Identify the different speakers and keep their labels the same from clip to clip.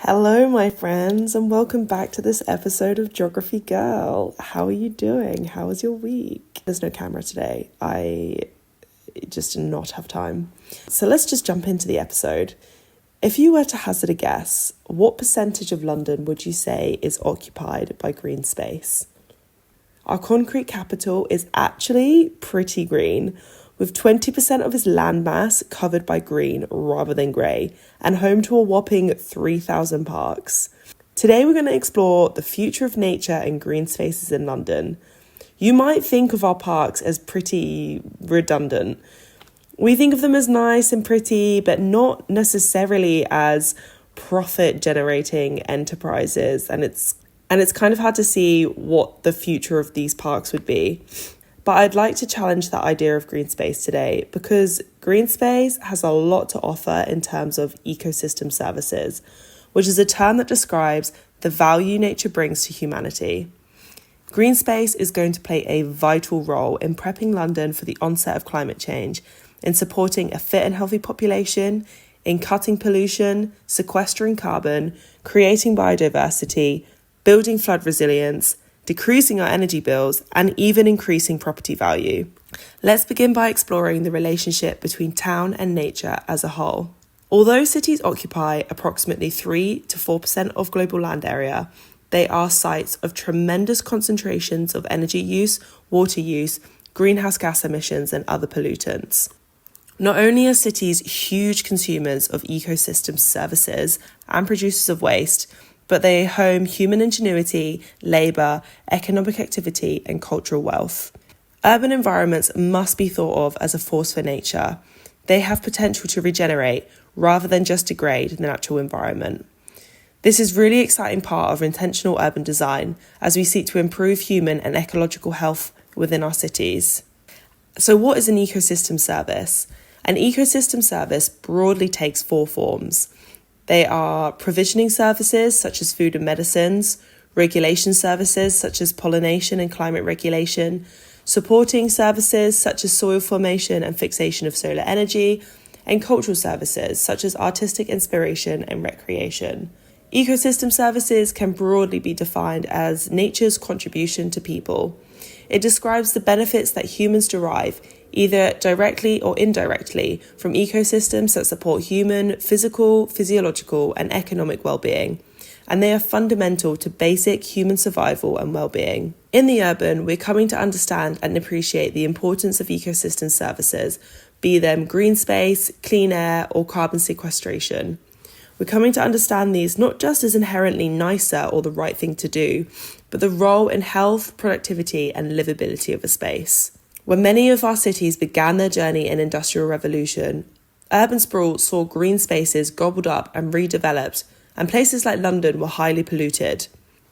Speaker 1: Hello, my friends, and welcome back to this episode of Geography Girl. How are you doing? How was your week? There's no camera today. I just did not have time. So let's just jump into the episode. If you were to hazard a guess, what percentage of London would you say is occupied by Greenspace? Our concrete capital is actually pretty green, with 20% of its landmass covered by green rather than grey, and home to a whopping 3,000 parks. Today we're going to explore the future of nature and green spaces in London. You might think of our parks as pretty redundant. We think of them as nice and pretty, but not necessarily as profit-generating enterprises, and it's kind of hard to see what the future of these parks would be. But I'd like to challenge that idea of green space today, because green space has a lot to offer in terms of ecosystem services, which is a term that describes the value nature brings to humanity. Green space is going to play a vital role in prepping London for the onset of climate change, in supporting a fit and healthy population, in cutting pollution, sequestering carbon, creating biodiversity, building flood resilience, decreasing our energy bills, and even increasing property value. Let's begin by exploring the relationship between town and nature as a whole. Although cities occupy approximately 3 to 4% of global land area, they are sites of tremendous concentrations of energy use, water use, greenhouse gas emissions, and other pollutants. Not only are cities huge consumers of ecosystem services and producers of waste, but they home human ingenuity, labour, economic activity, and cultural wealth. Urban environments must be thought of as a force for nature. They have potential to regenerate rather than just degrade the natural environment. This is really exciting part of intentional urban design as we seek to improve human and ecological health within our cities. So what is an ecosystem service? An ecosystem service broadly takes 4 forms. They are provisioning services such as food and medicines, regulation services such as pollination and climate regulation, supporting services such as soil formation and fixation of solar energy, and cultural services such as artistic inspiration and recreation. Ecosystem services can broadly be defined as nature's contribution to people. It describes the benefits that humans derive, either directly or indirectly, from ecosystems that support human, physical, physiological, and economic well-being, and they are fundamental to basic human survival and well-being. In the urban, we're coming to understand and appreciate the importance of ecosystem services, be them green space, clean air, or carbon sequestration. We're coming to understand these not just as inherently nicer or the right thing to do, but the role in health, productivity, and livability of a space. When many of our cities began their journey in industrial revolution, urban sprawl saw green spaces gobbled up and redeveloped, and places like London were highly polluted.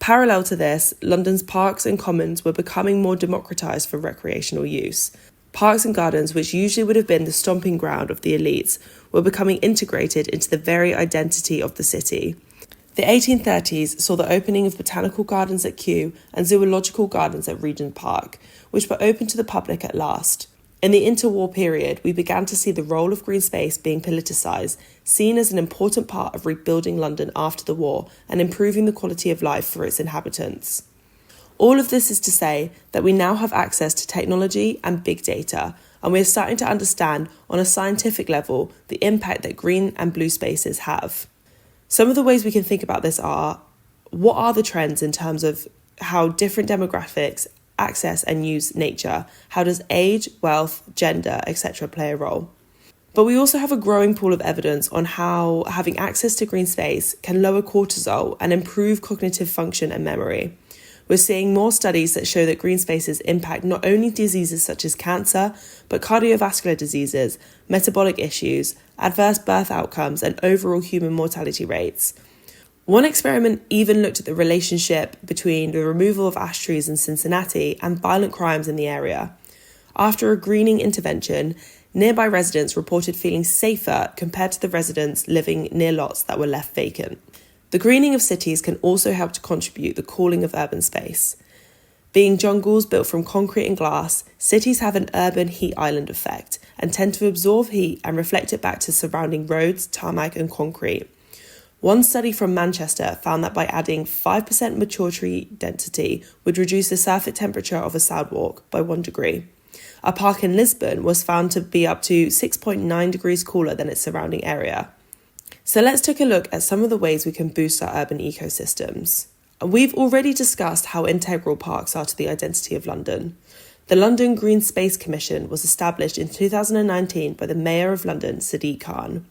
Speaker 1: Parallel to this, London's parks and commons were becoming more democratised for recreational use. Parks and gardens, which usually would have been the stomping ground of the elites, were becoming integrated into the very identity of the city. The 1830s saw the opening of botanical gardens at Kew and zoological gardens at Regent Park, which were open to the public at last. In the interwar period, we began to see the role of green space being politicised, seen as an important part of rebuilding London after the war and improving the quality of life for its inhabitants. All of this is to say that we now have access to technology and big data, and we are starting to understand on a scientific level the impact that green and blue spaces have. Some of the ways we can think about this are, what are the trends in terms of how different demographics access and use nature? How does age, wealth, gender, etc. play a role? But we also have a growing pool of evidence on how having access to green space can lower cortisol and improve cognitive function and memory. We're seeing more studies that show that green spaces impact not only diseases such as cancer, but cardiovascular diseases, metabolic issues, adverse birth outcomes, and overall human mortality rates. One experiment even looked at the relationship between the removal of ash trees in Cincinnati and violent crimes in the area. After a greening intervention, nearby residents reported feeling safer compared to the residents living near lots that were left vacant. The greening of cities can also help to contribute the cooling of urban space. Being jungles built from concrete and glass, cities have an urban heat island effect and tend to absorb heat and reflect it back to surrounding roads, tarmac and concrete. One study from Manchester found that by adding 5% mature tree density would reduce the surface temperature of a sidewalk by 1 degree. A park in Lisbon was found to be up to 6.9 degrees cooler than its surrounding area. So let's take a look at some of the ways we can boost our urban ecosystems. We've already discussed how integral parks are to the identity of London. The London Greenspace Commission was established in 2019 by the Mayor of London, Sadiq Khan.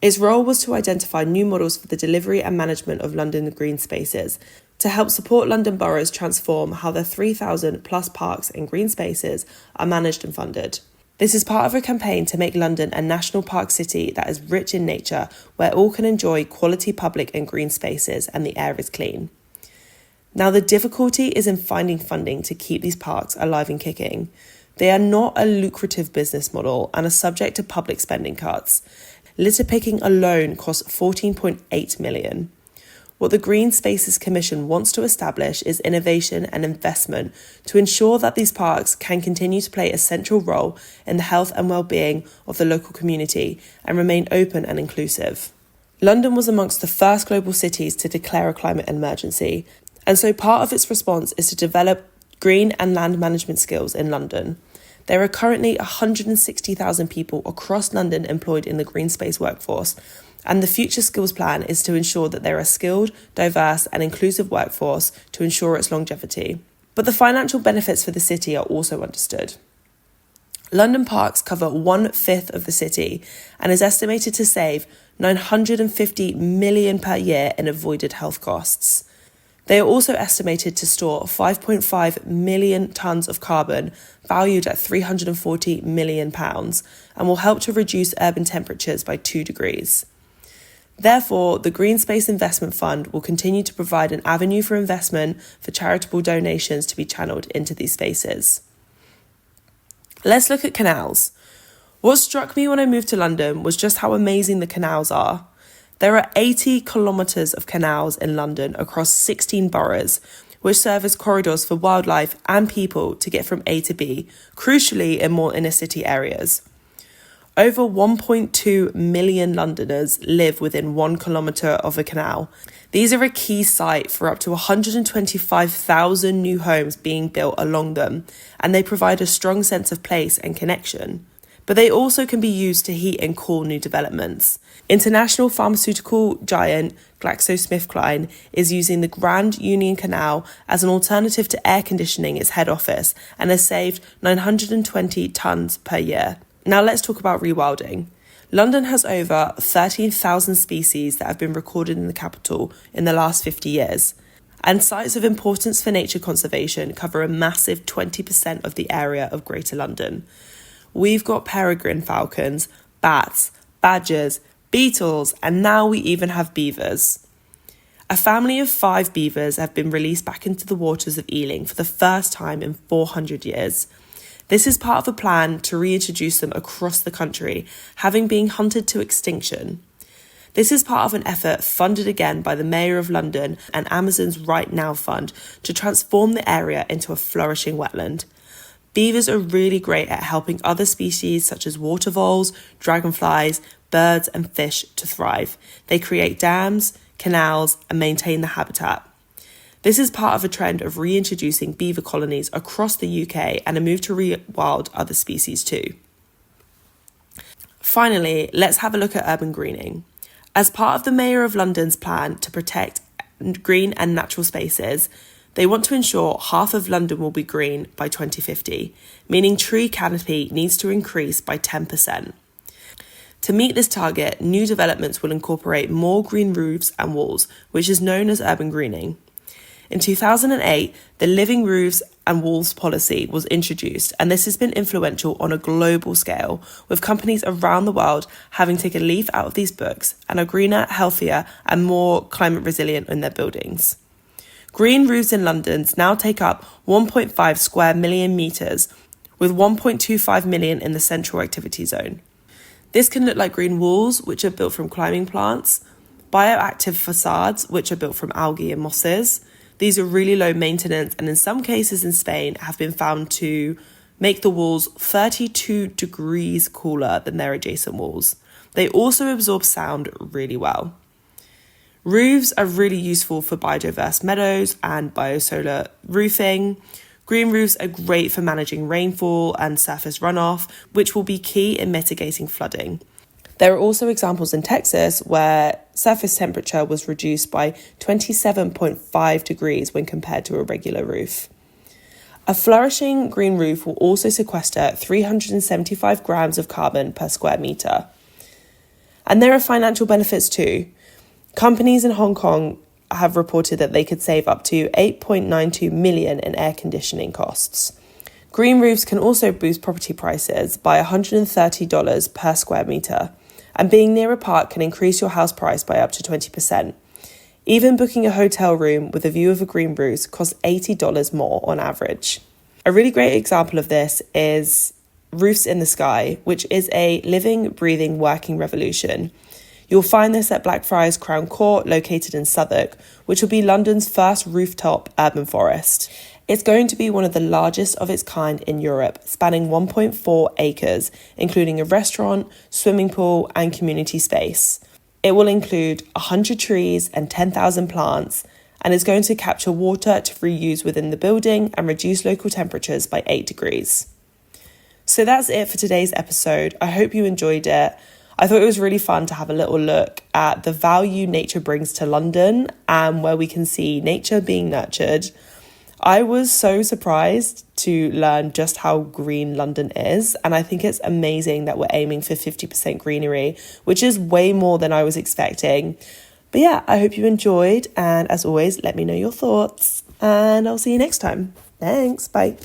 Speaker 1: Its role was to identify new models for the delivery and management of London green spaces, to help support London boroughs transform how their 3,000 plus parks and green spaces are managed and funded. This is part of a campaign to make London a national park city that is rich in nature, where all can enjoy quality public and green spaces and the air is clean. Now, the difficulty is in finding funding to keep these parks alive and kicking. They are not a lucrative business model and are subject to public spending cuts. Litter picking alone costs $14.8 million. What the Green Spaces Commission wants to establish is innovation and investment to ensure that these parks can continue to play a central role in the health and well-being of the local community and remain open and inclusive. London was amongst the first global cities to declare a climate emergency, and so part of its response is to develop green and land management skills in London. There are currently 160,000 people across London employed in the green space workforce, and the Future Skills Plan is to ensure that there are skilled, diverse and inclusive workforce to ensure its longevity. But the financial benefits for the city are also understood. London parks cover 1/5 of the city and is estimated to save £950 million per year in avoided health costs. They are also estimated to store 5.5 million tonnes of carbon, valued at £340 million, and will help to reduce urban temperatures by 2 degrees. Therefore, the Green Space Investment Fund will continue to provide an avenue for investment for charitable donations to be channeled into these spaces. Let's look at canals. What struck me when I moved to London was just how amazing the canals are. There are 80 kilometres of canals in London across 16 boroughs, which serve as corridors for wildlife and people to get from A to B, crucially in more inner city areas. Over 1.2 million Londoners live within 1 kilometre of a canal. These are a key site for up to 125,000 new homes being built along them, and they provide a strong sense of place and connection. But they also can be used to heat and cool new developments. International pharmaceutical giant GlaxoSmithKline is using the Grand Union Canal as an alternative to air conditioning its head office and has saved 920 tonnes per year. Now let's talk about rewilding. London has over 13,000 species that have been recorded in the capital in the last 50 years. And sites of importance for nature conservation cover a massive 20% of the area of Greater London. We've got peregrine falcons, bats, badgers, beetles, and now we even have beavers. A family of 5 beavers have been released back into the waters of Ealing for the first time in 400 years. This is part of a plan to reintroduce them across the country, having been hunted to extinction. This is part of an effort funded again by the Mayor of London and Amazon's Right Now Fund to transform the area into a flourishing wetland. Beavers are really great at helping other species such as water voles, dragonflies, birds and fish to thrive. They create dams, canals and maintain the habitat. This is part of a trend of reintroducing beaver colonies across the UK and a move to rewild other species too. Finally, let's have a look at urban greening. As part of the Mayor of London's plan to protect green and natural spaces, they want to ensure half of London will be green by 2050, meaning tree canopy needs to increase by 10%. To meet this target, new developments will incorporate more green roofs and walls, which is known as urban greening. In 2008, the Living Roofs and Walls policy was introduced, and this has been influential on a global scale, with companies around the world having taken a leaf out of these books and are greener, healthier, and more climate resilient in their buildings. Green roofs in London now take up 1.5 square million metres, with 1.25 million in the central activity zone. This can look like green walls, which are built from climbing plants, bioactive facades, which are built from algae and mosses. These are really low maintenance and in some cases in Spain have been found to make the walls 32 degrees cooler than their adjacent walls. They also absorb sound really well. Roofs are really useful for biodiverse meadows and biosolar roofing. Green roofs are great for managing rainfall and surface runoff, which will be key in mitigating flooding. There are also examples in Texas where surface temperature was reduced by 27.5 degrees when compared to a regular roof. A flourishing green roof will also sequester 375 grams of carbon per square metre. And there are financial benefits too. Companies in Hong Kong have reported that they could save up to 8.92 million in air conditioning costs. Green roofs can also boost property prices by $130 per square metre, and being near a park can increase your house price by up to 20%. Even booking a hotel room with a view of a green roof costs $80 more on average. A really great example of this is Roofs in the Sky, which is a living, breathing, working revolution. You'll find this at Blackfriars Crown Court, located in Southwark, which will be London's first rooftop urban forest. It's going to be one of the largest of its kind in Europe, spanning 1.4 acres, including a restaurant, swimming pool, and community space. It will include 100 trees and 10,000 plants, and is going to capture water to reuse within the building and reduce local temperatures by 8 degrees. So that's it for today's episode. I hope you enjoyed it. I thought it was really fun to have a little look at the value nature brings to London and where we can see nature being nurtured. I was so surprised to learn just how green London is, and I think it's amazing that we're aiming for 50% greenery, which is way more than I was expecting. But yeah, I hope you enjoyed, and as always, let me know your thoughts, and I'll see you next time. Thanks, bye.